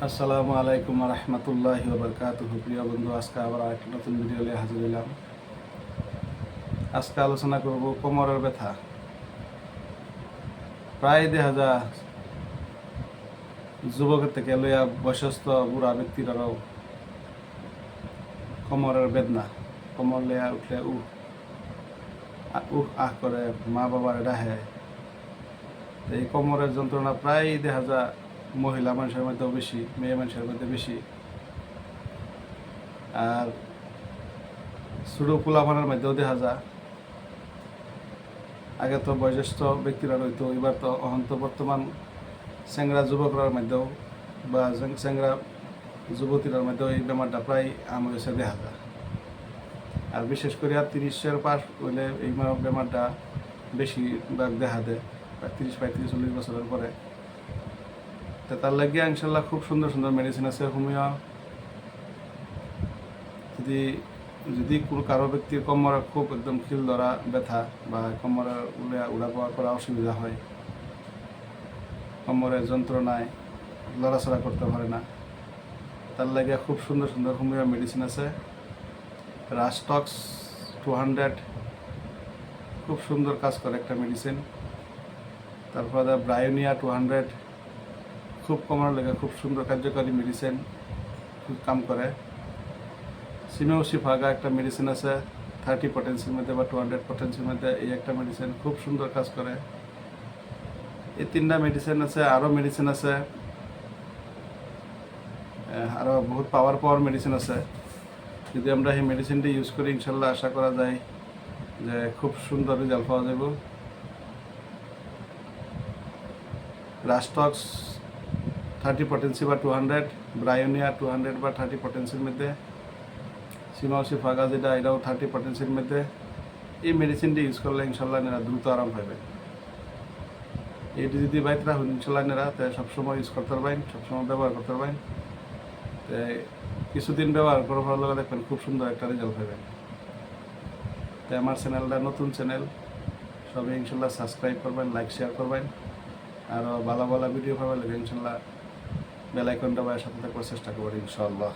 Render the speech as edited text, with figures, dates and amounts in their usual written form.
আসসালামু আলাইকুম রহমতুল্লাহি ওবরকাতুহু। প্রিয় বন্ধু, আজকে আবার একটা নতুন ভিডিও নিয়ে হাজির হলাম। আজকে আলোচনা করব কোমরের ব্যথা। প্রায় দেখা যায় যুবকের থেকে লইয়া বয়সস্থ বুড়া ব্যক্তিরাও কোমরের বেদনা, কোমর লইয়া উঠলে আহ করে, মা বাবার ডাহে। এই কোমরের যন্ত্রণা প্রায় দেখা যায় মহিলা মানুষের মধ্যেও বেশি, মেয়ে মানুষের মধ্যে বেশি। আর ছোটো পোলাপানের মধ্যেও দেখা যায়। আগে তো বয়োজ্যেষ্ঠ ব্যক্তিরা রইতো, এবার তো বর্তমান চেংরা যুবকরার মধ্যেও বা চেংরা যুবতীরার মধ্যেও এই বেমারটা প্রায় হয়েছে দেখা যায়। আর বিশেষ করে 30-এর পাশ হইলে এই বেমারটা বেশিরভাগ দেখা দেয়, 30-35-40 বছরের পরে। তো তার লাগিয়ে ইনশাল্লাহ খুব সুন্দর সুন্দর মেডিসিন আছে হোমিও। যদি কারো ব্যক্তির কোমরে খুব একদম খিল ধরা ব্যথা বা কোমরে উড়া পাওয়া করা অসুবিধা হয়, কোমরের যন্ত্রণায় লড়াচড়া করতে পারে না, তার লাগে খুব সুন্দর সুন্দর হোমিও মেডিসিন আছে। রাস্টক্স 200 খুব সুন্দর কাজ করে একটা মেডিসিন। তারপরে ব্রায়োনিয়া 200 খুব কোমরের লেগে খুব সুন্দর কার্যকারী মেডিসিন, খুব কাম করে। সিমেওসিফাগা একটা মেডিসিন আছে 30 পটেন্সির মধ্যে বা 200 পটেন্সির মধ্যে, এই একটা মেডিসিন খুব সুন্দর কাজ করে। এই 3টা মেডিসিন আছে, আরও মেডিসিন আছে, আরও বহুত পাওয়ার মেডিসিন আছে। যদি আমরা এই মেডিসিনটি ইউজ করি ইনশাল্লাহ আশা করা যায় যে খুব সুন্দর রেজাল্ট পাওয়া যাব। রাস্টক্স 30 পটেন্সি বা 200, ব্রায়োনিয়া 200 বা 30 পটেন্সির মধ্যে, সিমেওসিফাগা যেটা এটাও 30 পটেন্সির মধ্যে। এই মেডিসিনটি ইউজ করলে ইনশাল্লাহ নেরা দ্রুত আরাম পাবে। এটি যদি বাইতে রাখুন ইনশাল্লাহ নেরা তাই সবসময় ইউজ করতে পারবেন, সবসময় ব্যবহার করতে পারবেন। তাই কিছুদিন ব্যবহার করার পর লগে দেখবেন খুব সুন্দর একটা রেজাল্ট পাবেন। তাই আমার চ্যানেলটা নতুন চ্যানেল, সবাই ইনশাল্লাহ সাবস্ক্রাইব করবেন, লাইক শেয়ার করবেন। আরও ভালো ভালো ভিডিও পাবেন ইনশাল্লাহ বেল আইকনটা সাথে থাকবার চেষ্টা করবেন ইনশাআল্লাহ।